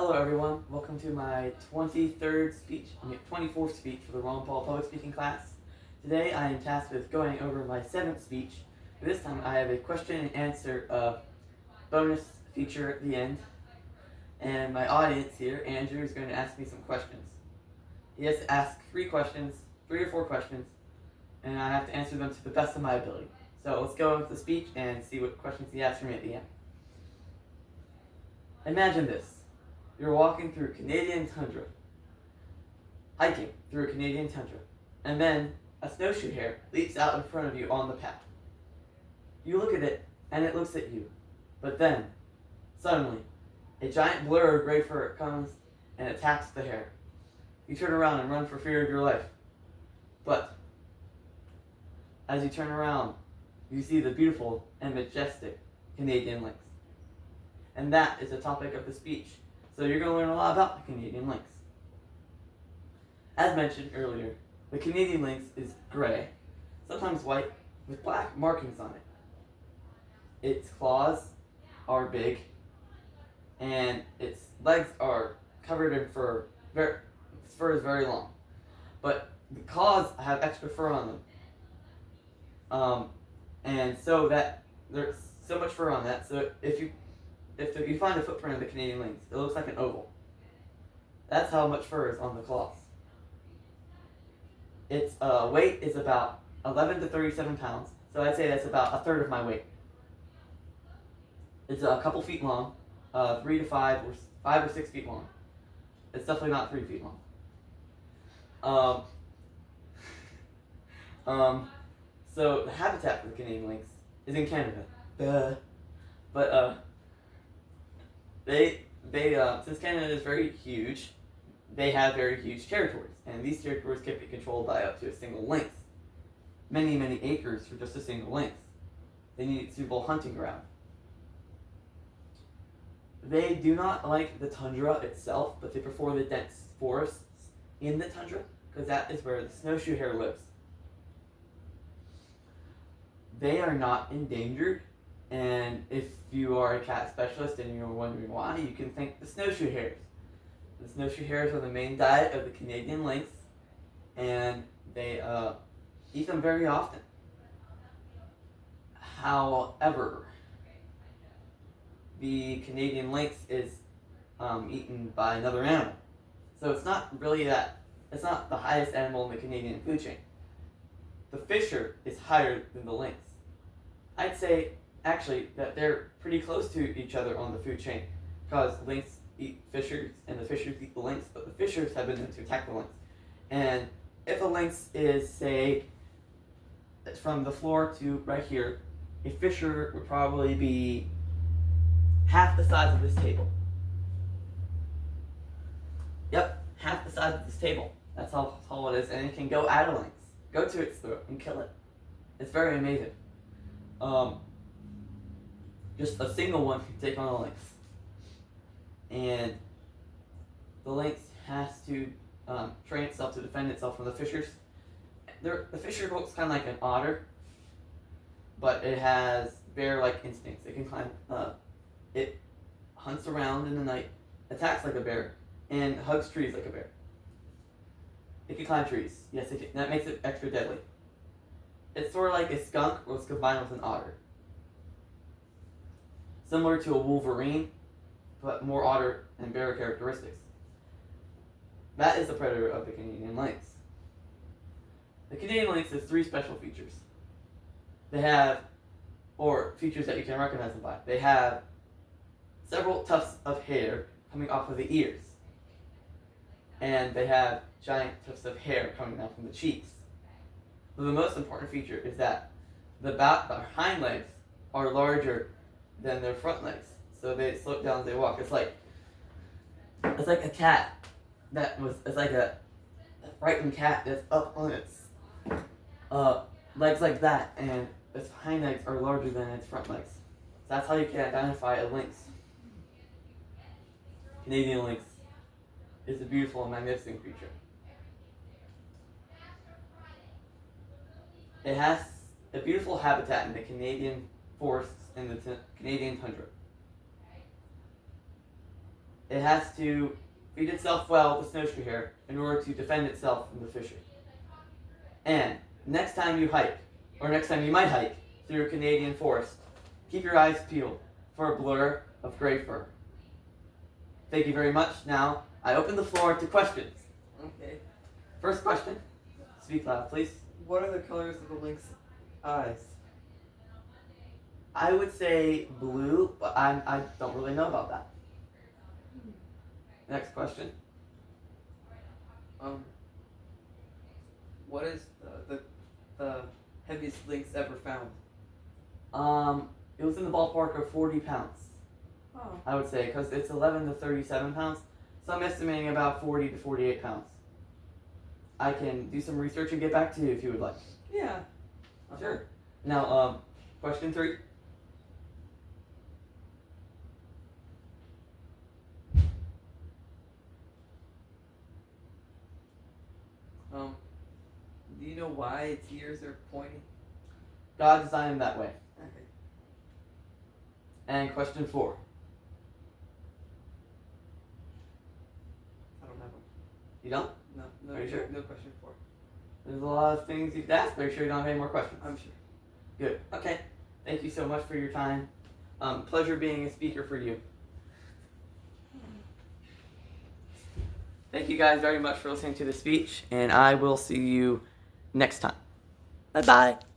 Hello everyone, welcome to my 24th speech for the Ron Paul Public Speaking class. Today I am tasked with going over my 7th speech. This time I have a question and answer bonus feature at the end. And my audience here, Andrew, is going to ask me some questions. He has to ask 3 or 4 questions, and I have to answer them to the best of my ability. So let's go with the speech and see what questions he asks me at the end. Imagine this. You're walking through Canadian tundra, hiking through a Canadian tundra, and then a snowshoe hare leaps out in front of you on the path. You look at it, and it looks at you, but then, suddenly, a giant blur of gray fur comes and attacks the hare. You turn around and run for fear of your life, but as you turn around, you see the beautiful and majestic Canadian lynx. And that is the topic of the speech. So you're going to learn a lot about the Canadian lynx. As mentioned earlier, the Canadian lynx is gray, sometimes white, with black markings on it. Its claws are big, and its legs are covered in fur. Its fur is very long, but the claws have extra fur on them. And so that there's so much fur on that, so if you find a footprint of the Canadian lynx, it looks like an oval. That's how much fur is on the claws. Its weight is about 11 to 37 pounds, so I'd say that's about a third of my weight. It's a couple feet long, 3 to 5 or 5 or 6 feet long. It's definitely not 3 feet long. So the habitat for the Canadian lynx is in Canada. Duh. But since Canada is very huge, they have very huge territories, and these territories can be controlled by up to a single lynx. Many, many acres for just a single lynx. They need a suitable hunting ground. They do not like the tundra itself, but they prefer the dense forests in the tundra, because that is where the snowshoe hare lives. They are not endangered. And if you are a cat specialist and you're wondering why, you can thank the snowshoe hares. The snowshoe hares are the main diet of the Canadian lynx, and they eat them very often. However, the Canadian lynx is eaten by another animal. So it's not the highest animal in the Canadian food chain. The fisher is higher than the lynx. I'd say actually that they're pretty close to each other on the food chain, because lynx eat fishers and the fishers eat the lynx, but the fishers have been known to attack the lynx. And if a lynx is, say, from the floor to right here, a fisher would probably be half the size of this table. Yep, half the size of this table. That's how tall it is, and it can go at a lynx, go to its throat and kill it. It's very amazing. Just a single one can take on a lynx. And the lynx has to train itself to defend itself from the fishers. The fisher looks kind of like an otter, but it has bear-like instincts. It can climb, it hunts around in the night, attacks like a bear, and hugs trees like a bear. It can climb trees. Yes, it can. That makes it extra deadly. It's sort of like a skunk, or it's combined with an otter. Similar to a wolverine, but more otter and bear characteristics. That is the predator of the Canadian lynx. The Canadian lynx has 3 special features. They have, or features that you can recognize them by. They have several tufts of hair coming off of the ears. And they have giant tufts of hair coming down from the cheeks. But the most important feature is that the hind legs are larger than their front legs, so they slope down as they walk. It's like a cat it's like a frightened cat that's up on its legs like that, and its hind legs are larger than its front legs. So that's how you can identify a lynx. Canadian lynx is a beautiful and magnificent creature. It has a beautiful habitat in the Canadian forests and the Canadian tundra. it has to feed itself well with snowshoe hair in order to defend itself from the fishery. And next time you hike, or next time you might hike through a Canadian forest, keep your eyes peeled for a blur of gray fur. Thank you very much. Now, I open the floor to questions. Okay. First question. Speak loud, please. What are the colors of the lynx eyes? I would say blue, but I don't really know about that. Next question. What is the heaviest lynx ever found? It was in the ballpark of 40 pounds. Oh. I would say, because it's 11 to 37 pounds. So I'm estimating about 40 to 48 pounds. I can do some research and get back to you if you would like. Yeah. Sure. Now, question 3. Do you know why its ears are pointy? God designed them that way. Okay. And question 4. I don't have them. You don't? No. Are you sure? No question 4. There's a lot of things you could ask, but are you sure you don't have any more questions? I'm sure. Good. Okay. Thank you so much for your time. Pleasure being a speaker for you. Thank you guys very much for listening to the speech, and I will see you next time. Bye-bye.